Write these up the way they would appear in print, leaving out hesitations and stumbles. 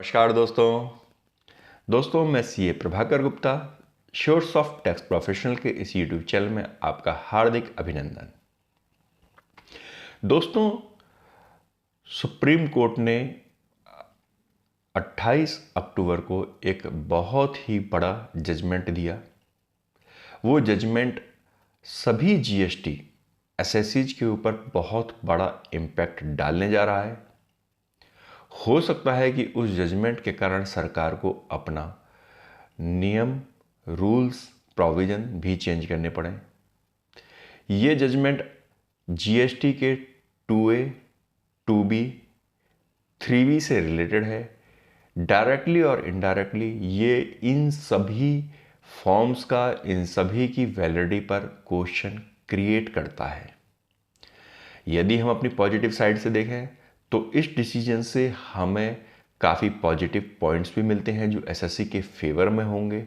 नमस्कार दोस्तों मैं सीए प्रभाकर गुप्ता श्योर्स ऑफ टैक्स प्रोफेशनल के इस यूट्यूब चैनल में आपका हार्दिक अभिनंदन। दोस्तों, सुप्रीम कोर्ट ने 28 अक्टूबर को एक बहुत ही बड़ा जजमेंट दिया। वो जजमेंट सभी जीएसटी एसएससीज के ऊपर बहुत बड़ा इम्पैक्ट डालने जा रहा है। हो सकता है कि उस जजमेंट के कारण सरकार को अपना नियम, रूल्स, प्रोविज़न भी चेंज करने पड़े। ये जजमेंट जीएसटी के 2A, 2B, 3B से रिलेटेड है। डायरेक्टली और इनडायरेक्टली ये इन सभी फॉर्म्स का, इन सभी की वैलिडिटी पर क्वेश्चन क्रिएट करता है। यदि हम अपनी पॉजिटिव साइड से देखें तो इस डिसीजन से हमें काफ़ी पॉजिटिव पॉइंट्स भी मिलते हैं जो एसएससी के फेवर में होंगे।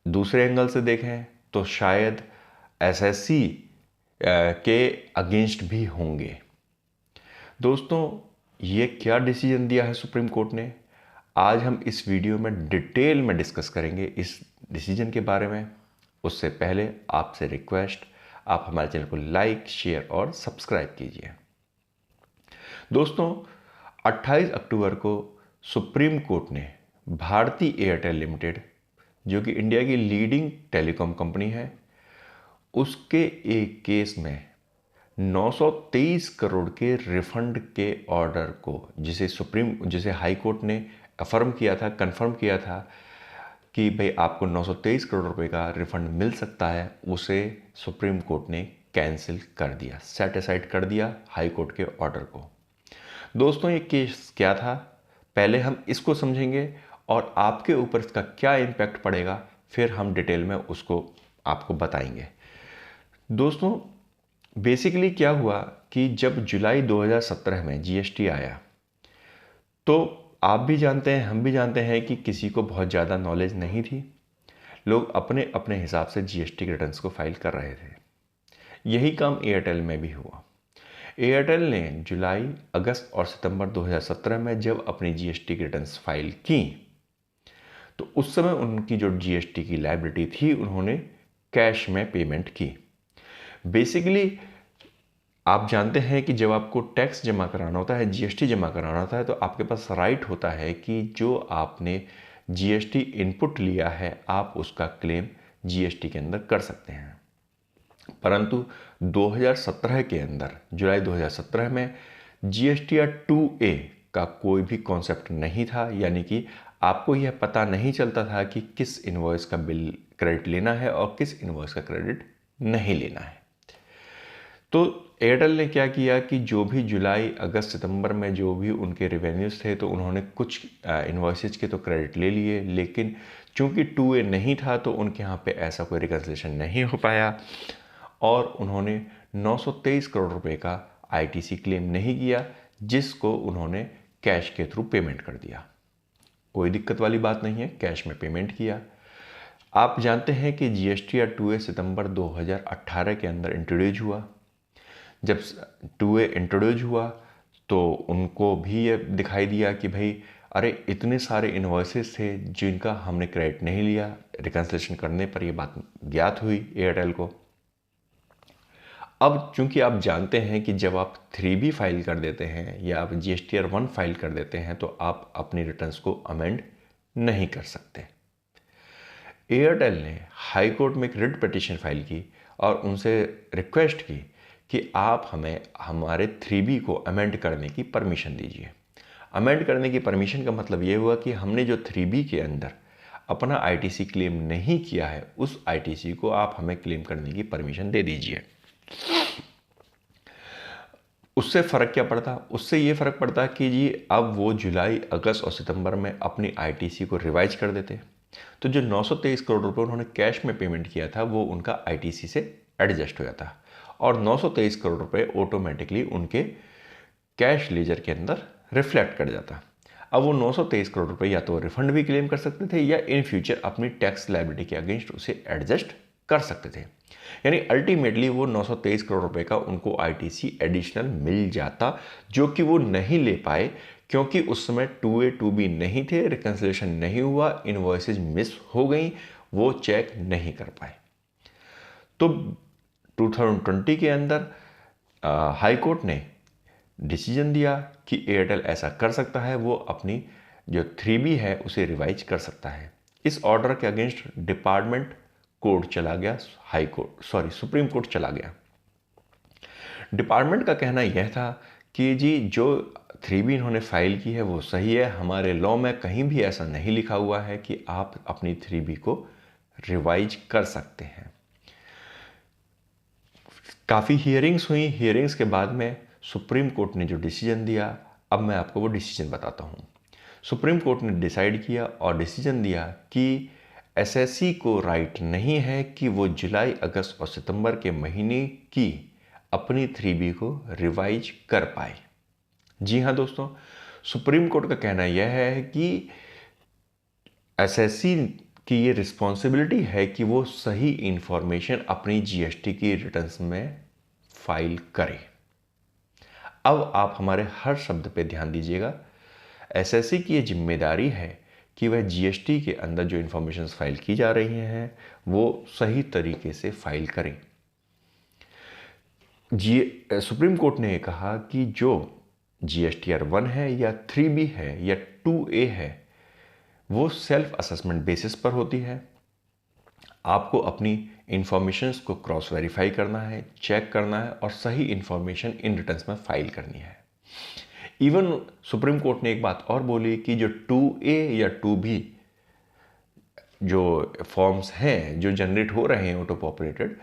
दूसरे एंगल से देखें तो शायद एसएससी के अगेंस्ट भी होंगे। दोस्तों, ये क्या डिसीजन दिया है सुप्रीम कोर्ट ने, आज हम इस वीडियो में डिटेल में डिस्कस करेंगे इस डिसीजन के बारे में। उससे पहले आपसे रिक्वेस्ट, आप हमारे चैनल को लाइक, शेयर और सब्सक्राइब कीजिए। दोस्तों, 28 अक्टूबर को सुप्रीम कोर्ट ने भारती एयरटेल लिमिटेड, जो कि इंडिया की लीडिंग टेलीकॉम कंपनी है, उसके एक केस में 923 करोड़ के रिफंड के ऑर्डर को, जिसे हाई कोर्ट ने अफर्म किया था, कंफर्म किया था कि भाई आपको 923 करोड़ रुपए का रिफंड मिल सकता है, उसे सुप्रीम कोर्ट ने कैंसिल कर दिया, सेट असाइड कर दिया हाई कोर्ट के ऑर्डर को। दोस्तों, ये केस क्या था, पहले हम इसको समझेंगे और आपके ऊपर इसका क्या इम्पैक्ट पड़ेगा, फिर हम डिटेल में उसको आपको बताएंगे। दोस्तों, बेसिकली क्या हुआ कि जब जुलाई 2017 में जीएसटी आया तो आप भी जानते हैं, हम भी जानते हैं कि किसी को बहुत ज़्यादा नॉलेज नहीं थी। लोग अपने अपने हिसाब से जीएसटी के रिटर्न्स को फाइल कर रहे थे। यही काम एयरटेल में भी हुआ। एयरटेल ने जुलाई, अगस्त और सितंबर 2017 में जब अपनी जीएसटी की रिटर्न्स फाइल की तो उस समय उनकी जो जीएसटी की लायबिलिटी थी, उन्होंने कैश में पेमेंट की। बेसिकली आप जानते हैं कि जब आपको टैक्स जमा कराना होता है, जीएसटी जमा कराना होता है, तो आपके पास राइट होता है कि जो आपने जीएसटी इनपुट लिया है आप उसका क्लेम जीएसटी के अंदर कर सकते हैं। परंतु 2017 के अंदर, जुलाई 2017 में जीएसटीआर 2A का कोई भी कॉन्सेप्ट नहीं था, यानी कि आपको यह पता नहीं चलता था कि किस इनवॉइस का बिल क्रेडिट लेना है और किस इनवॉइस का क्रेडिट नहीं लेना है। तो एयरटेल ने क्या किया कि जो भी जुलाई, अगस्त, सितंबर में जो भी उनके रेवेन्यूज थे, तो उन्होंने कुछ इनवॉइसेज के तो क्रेडिट ले लिए, लेकिन चूंकि 2A नहीं था तो उनके यहाँ पे ऐसा कोई रिकन्सिलेशन नहीं हो पाया और उन्होंने 923 करोड़ रुपए का आईटीसी क्लेम नहीं किया, जिसको उन्होंने कैश के थ्रू पेमेंट कर दिया। कोई दिक्कत वाली बात नहीं है, कैश में पेमेंट किया। आप जानते हैं कि जीएसटीआर 2A सितंबर 2018 के अंदर इंट्रोड्यूस हुआ। जब 2A इंट्रोड्यूस हुआ तो उनको भी ये दिखाई दिया कि भाई अरे इतने सारे इन्वॉइसेस थे जिनका हमने क्रेडिट नहीं लिया। रिकन्सिलेशन करने पर ये बात ज्ञात हुई एयरटेल को। अब चूंकि आप जानते हैं कि जब आप 3B फाइल कर देते हैं या आप जीएसटीआर 1 फाइल कर देते हैं तो आप अपनी रिटर्न्स को अमेंड नहीं कर सकते। एयरटेल ने हाई कोर्ट में एक रिट पिटीशन फाइल की और उनसे रिक्वेस्ट की कि आप हमें हमारे 3B को अमेंड करने की परमिशन दीजिए। अमेंड करने की परमिशन का मतलब ये हुआ कि हमने जो 3B के अंदर अपना आईटीसी क्लेम नहीं किया है, उस आईटीसी को आप हमें क्लेम करने की परमिशन दे दीजिए। उससे फ़र्क क्या पड़ता? उससे ये फ़र्क पड़ता कि जी अब वो जुलाई, अगस्त और सितंबर में अपनी आईटीसी को रिवाइज कर देते, तो जो 923 करोड़ रुपए उन्होंने कैश में पेमेंट किया था वो उनका आईटीसी से एडजस्ट हो जाता और 923 करोड़ रुपए ऑटोमेटिकली उनके कैश लेजर के अंदर रिफ्लेक्ट कर जाता। अब वो 923 करोड़ रुपए या तो रिफंड भी क्लेम कर सकते थे या इन फ्यूचर अपनी टैक्स लायबिलिटी के अगेंस्ट उसे एडजस्ट कर सकते थे। यानी अल्टीमेटली वो 923 करोड़ रुपए का उनको आईटीसी एडिशनल मिल जाता, जो कि वो नहीं ले पाए क्योंकि उस समय 2A 2B नहीं थे, रिकन्सिलेशन नहीं हुआ, इनवॉइसेज मिस हो गई, वो चेक नहीं कर पाए। तो 2020 के अंदर हाई कोर्ट ने डिसीजन दिया कि एयरटेल ऐसा कर सकता है, वो अपनी जो 3B है उसे रिवाइज कर सकता है। इस ऑर्डर के अगेंस्ट डिपार्टमेंट कोर्ट चला गया, सुप्रीम कोर्ट चला गया। डिपार्टमेंट का कहना यह था कि जी जो 3B इन्होंने फाइल की है वो सही है, हमारे लॉ में कहीं भी ऐसा नहीं लिखा हुआ है कि आप अपनी 3B को रिवाइज कर सकते हैं। काफ़ी हियरिंग्स हुई, हियरिंग्स के बाद में सुप्रीम कोर्ट ने जो डिसीजन दिया, अब मैं आपको वो डिसीजन बताता हूँ। सुप्रीम कोर्ट ने डिसाइड किया और डिसीजन दिया कि एसएससी को राइट नहीं है कि वो जुलाई, अगस्त और सितंबर के महीने की अपनी 3B को रिवाइज कर पाए। जी हाँ दोस्तों, सुप्रीम कोर्ट का कहना यह है कि एसएससी की ये रिस्पॉन्सिबिलिटी है कि वो सही इंफॉर्मेशन अपनी जीएसटी की रिटर्न्स में फाइल करे। अब आप हमारे हर शब्द पे ध्यान दीजिएगा। एसएससी की ये जिम्मेदारी है कि वह जीएसटी के अंदर जो इंफॉर्मेशन फाइल की जा रही हैं वो सही तरीके से फाइल करें। सुप्रीम कोर्ट ने कहा कि जो जीएसटीआर 1 है या 3B है या 2A है वो सेल्फ असेसमेंट बेसिस पर होती है। आपको अपनी इंफॉर्मेशंस को क्रॉस वेरीफाई करना है, चेक करना है और सही इंफॉर्मेशन इन रिटर्न्स में फाइल करनी है। इवन सुप्रीम कोर्ट ने एक बात और बोली कि जो 2A या 2B जो फॉर्म्स हैं जो जनरेट हो रहे हैं ऑटो पॉपुलेटेड,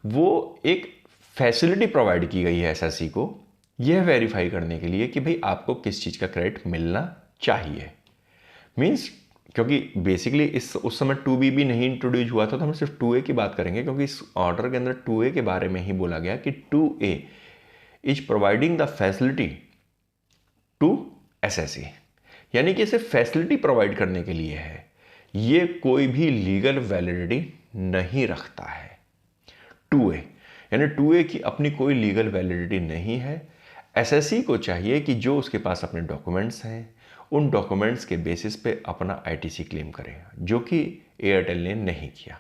वो एक फैसिलिटी प्रोवाइड की गई है एसएससी को यह वेरीफाई करने के लिए कि भाई आपको किस चीज़ का क्रेडिट मिलना चाहिए। मीन्स क्योंकि बेसिकली उस समय 2B भी नहीं इंट्रोड्यूस हुआ था, तो हम सिर्फ 2A की बात करेंगे क्योंकि इस ऑर्डर के अंदर 2A के बारे में ही बोला गया कि 2A is providing the facility to SSC, यानी कि इसे फैसिलिटी प्रोवाइड करने के लिए है, ये कोई भी लीगल वैलिडिटी नहीं रखता है। 2A यानी 2A की अपनी कोई लीगल वैलिडिटी नहीं है। एसएससी को चाहिए कि जो उसके पास अपने डॉक्यूमेंट्स हैं उन डॉक्यूमेंट्स के बेसिस पे अपना आईटीसी क्लेम करे, जो कि एयरटेल ने नहीं किया।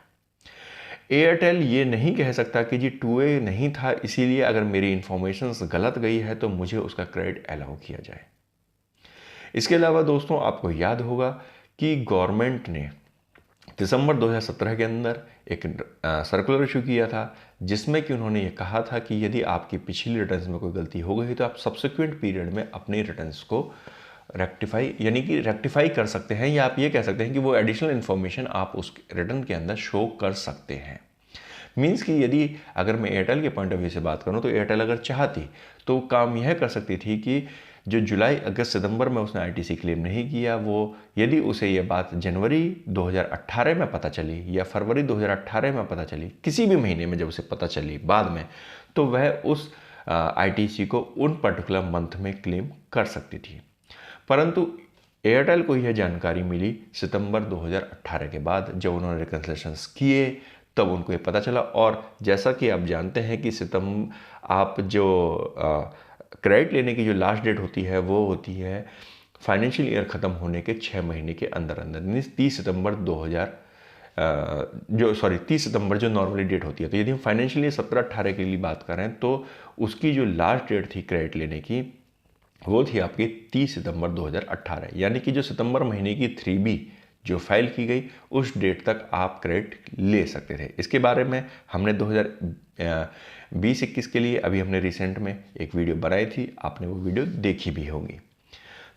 एयरटेल ये नहीं कह सकता कि जी 2A नहीं था इसीलिए अगर मेरी इंफॉर्मेशंस गलत गई है तो मुझे उसका क्रेडिट अलाउ किया जाए। इसके अलावा दोस्तों आपको याद होगा कि गवर्नमेंट ने दिसंबर 2017 के अंदर एक सर्कुलर इशू किया था जिसमें कि उन्होंने ये कहा था कि यदि आपकी पिछली रिटर्न्स में कोई गलती हो गई तो आप सब्सिक्वेंट पीरियड में अपनी रिटर्न्स को रेक्टिफाई कर सकते हैं, या आप ये कह सकते हैं कि वो एडिशनल इन्फॉर्मेशन आप उस रिटर्न के अंदर शो कर सकते हैं। मीन्स कि यदि अगर मैं एयरटेल के पॉइंट ऑफ व्यू से बात करूं तो एयरटेल अगर चाहती तो काम यह कर सकती थी कि जो जुलाई, अगस्त, सितंबर में उसने आईटीसी क्लेम नहीं किया, वो यदि उसे ये बात जनवरी 2018 में पता चली या फरवरी 2018 में पता चली, किसी भी महीने में जब उसे पता चली बाद में, तो वह उस आईटीसी को उन पर्टिकुलर मंथ में क्लेम कर सकती थी। परंतु एयरटेल को यह जानकारी मिली सितंबर 2018 के बाद, जब उन्होंने रिकन्सिलेशंस किए तब उनको ये पता चला। और जैसा कि आप जानते हैं कि आप जो क्रेडिट लेने की जो लास्ट डेट होती है वो होती है फाइनेंशियल ईयर ख़त्म होने के 6 महीने के अंदर अंदर, 30 सितंबर जो नॉर्मली डेट होती है। तो यदि हम फाइनेंशियल ईयर 17-18 के लिए बात करें तो उसकी जो लास्ट डेट थी क्रेडिट लेने की वो थी आपकी 30 सितंबर 2018, यानी कि जो सितंबर महीने की 3B जो फाइल की गई उस डेट तक आप क्रेडिट ले सकते थे। इसके बारे में हमने 2020-21 के लिए अभी हमने रिसेंट में एक वीडियो बनाई थी, आपने वो वीडियो देखी भी होगी।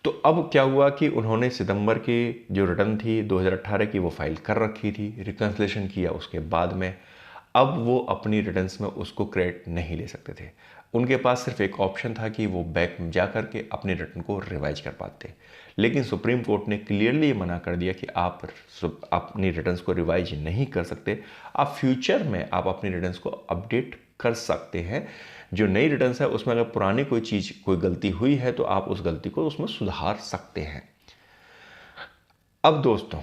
तो अब क्या हुआ कि उन्होंने सितंबर की जो रिटर्न थी 2018 की वो फाइल कर रखी थी, रिकन्सिलेशन किया उसके बाद में, अब वो अपनी रिटर्न्स में उसको क्रेडिट नहीं ले सकते थे। उनके पास सिर्फ एक ऑप्शन था कि वो बैक में जा करके अपनी रिटर्न को रिवाइज कर पाते, लेकिन सुप्रीम कोर्ट ने क्लियरली मना कर दिया कि आप अपनी रिटर्न्स को रिवाइज नहीं कर सकते। आप फ्यूचर में आप अपनी रिटर्न्स को अपडेट कर सकते हैं। जो नई रिटर्न्स है उसमें अगर पुरानी कोई गलती हुई है तो आप उस गलती को उसमें सुधार सकते हैं। अब दोस्तों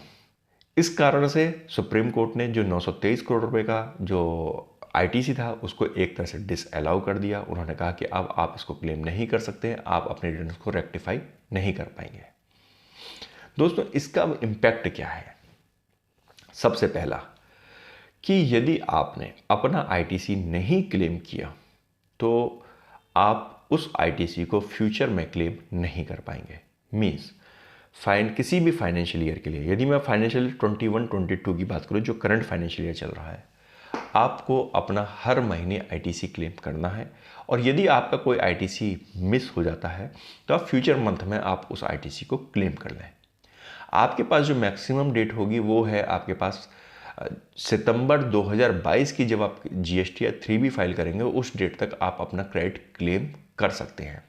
इस कारण से सुप्रीम कोर्ट ने जो 923 करोड़ रुपए का जो आईटीसी था उसको एक तरह से डिसअलाउ कर दिया। उन्होंने कहा कि अब आप इसको क्लेम नहीं कर सकते हैं, आप अपने रिटर्न्स को रेक्टिफाई नहीं कर पाएंगे। दोस्तों इसका इम्पैक्ट क्या है? सबसे पहला कि यदि आपने अपना आईटीसी नहीं क्लेम किया तो आप उस आईटीसी को फ्यूचर में क्लेम नहीं कर पाएंगे। मीन्स किसी भी फाइनेंशियल ईयर के लिए, यदि मैं फाइनेंशियल 21-22 की बात करूं जो करंट फाइनेंशियल ईयर चल रहा है, आपको अपना हर महीने आईटीसी क्लेम करना है। और यदि आपका कोई आईटीसी मिस हो जाता है तो आप फ्यूचर मंथ में आप उस आईटीसी को क्लेम कर लें। आपके पास जो मैक्सिमम डेट होगी वो है आपके पास सितंबर 2022 की, जब आप जीएसटी या 3B फाइल करेंगे उस डेट तक आप अपना क्रेडिट क्लेम कर सकते हैं।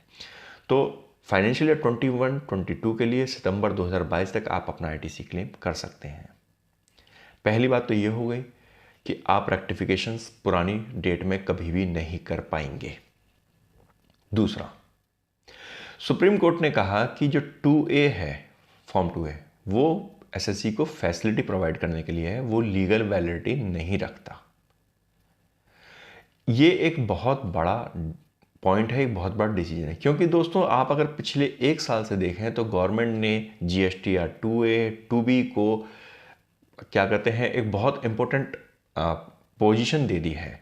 तो फाइनेंशियल ईयर 21-22 के लिए सितंबर 2022 तक आप अपना आईटीसी क्लेम कर सकते हैं। पहली बात तो ये हो गई कि आप रेक्टिफिकेशंस पुरानी डेट में कभी भी नहीं कर पाएंगे। दूसरा, सुप्रीम कोर्ट ने कहा कि जो 2A है, फॉर्म 2A, वो एसएससी को फैसिलिटी प्रोवाइड करने के लिए है, वो लीगल वैलिडिटी नहीं रखता। ये एक बहुत बड़ा पॉइंट है, एक बहुत बड़ा डिसीजन है। क्योंकि दोस्तों आप अगर पिछले 1 साल से देखें तो गवर्नमेंट ने जीएसटी या 2A 2B को क्या कहते हैं, एक बहुत इंपॉर्टेंट पोजीशन दे दी है।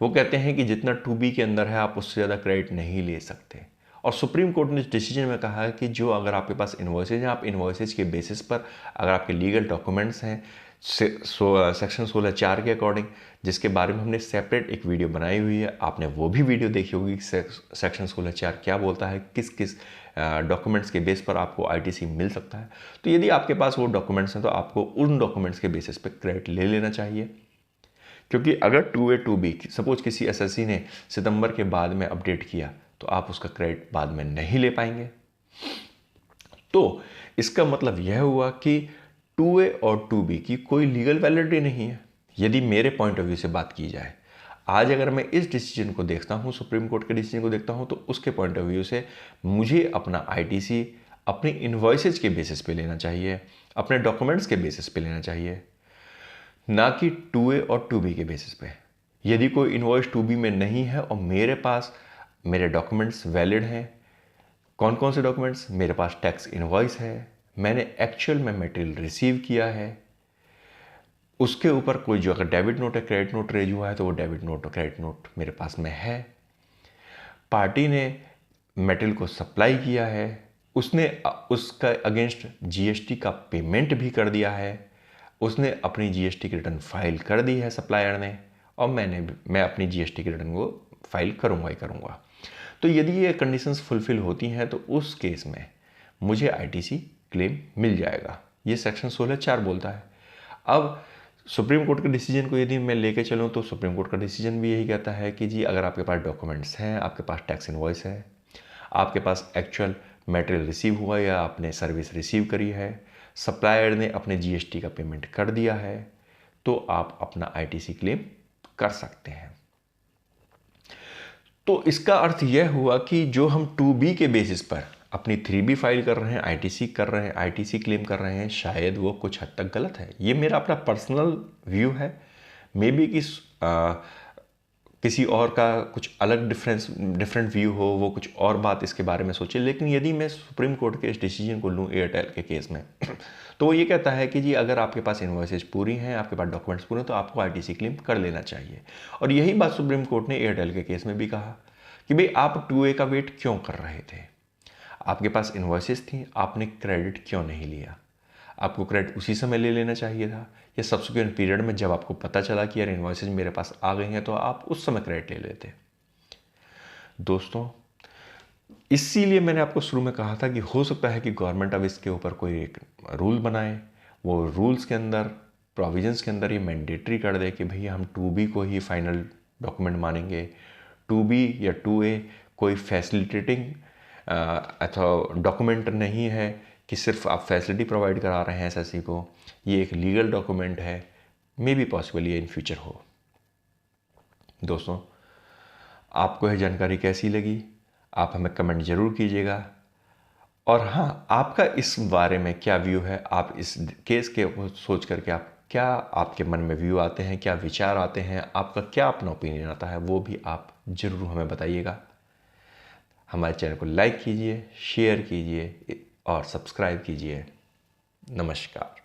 वो कहते हैं कि जितना 2B के अंदर है आप उससे ज़्यादा क्रेडिट नहीं ले सकते। और सुप्रीम कोर्ट ने इस डिसीजन में कहा है कि जो अगर आपके पास इन्वॉइसेज हैं, आप इन्वॉइसेज के बेसिस पर अगर आपके लीगल डॉक्यूमेंट्स हैं सेक्शन 16(4) के अकॉर्डिंग, जिसके बारे में हमने सेपरेट एक वीडियो बनाई हुई है, आपने वो भी वीडियो देखी होगी कि सेक्शन 16(4) क्या बोलता है, किस किस डॉक्यूमेंट्स के बेस पर आपको आईटीसी मिल सकता है। तो यदि आपके पास वो डॉक्यूमेंट्स हैं तो आपको उन डॉक्यूमेंट्स के बेसिस पर क्रेडिट ले लेना चाहिए। क्योंकि अगर 2A 2B सपोज किसी एसएससी ने सितंबर के बाद में अपडेट किया तो आप उसका क्रेडिट बाद में नहीं ले पाएंगे। तो इसका मतलब यह हुआ कि 2A और 2B की कोई लीगल वैलिडिटी नहीं है। यदि मेरे पॉइंट ऑफ व्यू से बात की जाए, आज अगर मैं इस डिसीजन को देखता हूं, सुप्रीम कोर्ट के डिसीजन को देखता हूं, तो उसके पॉइंट ऑफ व्यू से मुझे अपना आईटीसी अपनी इन्वॉइसेज के बेसिस पे लेना चाहिए, अपने डॉक्यूमेंट्स के बेसिस पे लेना चाहिए, ना कि 2A और 2B के बेसिस पे। यदि कोई इन्वॉइस 2B में नहीं है और मेरे पास मेरे डॉक्यूमेंट्स वैलिड हैं, कौन कौन से डॉक्यूमेंट्स, मेरे पास टैक्स इन्वॉइस है, मैंने एक्चुअल में मटेरियल रिसीव किया है, उसके ऊपर कोई जो अगर डेबिट नोट या क्रेडिट नोट रेज हुआ है तो वो डेबिट नोट और क्रेडिट नोट मेरे पास में है, पार्टी ने मटेरियल को सप्लाई किया है, उसने उसका अगेंस्ट जीएसटी का पेमेंट भी कर दिया है, उसने अपनी जीएसटी की रिटर्न फाइल कर दी है सप्लायर ने, और मैं अपनी जीएसटी की रिटर्न को फाइल करूँगा ही करूँगा। तो यदि ये कंडीशंस फुलफिल होती हैं तो उस केस में मुझे आईटीसी क्लेम मिल जाएगा। ये सेक्शन 16(4) बोलता है। अब सुप्रीम कोर्ट के डिसीजन को यदि मैं लेके चलूँ तो सुप्रीम कोर्ट का डिसीजन भी यही कहता है कि जी अगर आपके पास डॉक्यूमेंट्स हैं, आपके पास टैक्स इनवॉइस है, आपके पास एक्चुअल मटेरियल रिसीव हुआ या आपने सर्विस रिसीव करी है, सप्लायर ने अपने जीएसटी का पेमेंट कर दिया है, तो आप अपना आईटीसी क्लेम कर सकते हैं। तो इसका अर्थ यह हुआ कि जो हम 2B के बेसिस पर अपनी 3B फाइल कर रहे हैं, आईटीसी कर रहे हैं, आईटीसी क्लेम कर रहे हैं, शायद वो कुछ हद तक गलत है। ये मेरा अपना पर्सनल व्यू है। मे बी कि किसी और का कुछ अलग डिफरेंट व्यू हो, वो कुछ और बात इसके बारे में सोचे। लेकिन यदि मैं सुप्रीम कोर्ट के इस डिसीजन को लूँ एयरटेल के केस में तो वो ये कहता है कि जी अगर आपके पास इन्वॉइसेज पूरी हैं, आपके पास डॉक्यूमेंट्स पूरे हैं, तो आपको आईटीसी क्लेम कर लेना चाहिए। और यही बात सुप्रीम कोर्ट ने एयरटेल के केस में भी कहा कि भाई आप 2A का वेट क्यों कर रहे थे, आपके पास इन्वॉइसेस थी, आपने क्रेडिट क्यों नहीं लिया, आपको क्रेडिट उसी समय ले लेना चाहिए था, या सब्सिक्वेंट पीरियड में जब आपको पता चला कि यार इन्वॉइसेज मेरे पास आ गई हैं तो आप उस समय क्रेडिट ले लेते। दोस्तों इसीलिए मैंने आपको शुरू में कहा था कि हो सकता है कि गवर्नमेंट अब इसके ऊपर कोई एक रूल बनाए, वो रूल्स के अंदर, प्रोविजंस के अंदर ये मैंडेटरी कर दे कि भैया हम 2B को ही फाइनल डॉक्यूमेंट मानेंगे, 2B या 2A कोई फैसिलिटेटिंग अथवा डॉक्यूमेंट नहीं है कि सिर्फ आप फैसिलिटी प्रोवाइड करा रहे हैं एसएससी को, ये एक लीगल डॉक्यूमेंट है। मे बी पॉसिबल ये इन फ्यूचर हो। दोस्तों आपको यह जानकारी कैसी लगी, आप हमें कमेंट ज़रूर कीजिएगा। और हाँ, आपका इस बारे में क्या व्यू है, आप इस केस के सोच करके आप क्या आपके मन में व्यू आते हैं, क्या विचार आते हैं, आपका क्या अपना ओपिनियन आता है, वो भी आप ज़रूर हमें बताइएगा। हमारे चैनल को लाइक कीजिए, शेयर कीजिए और सब्सक्राइब कीजिए। नमस्कार।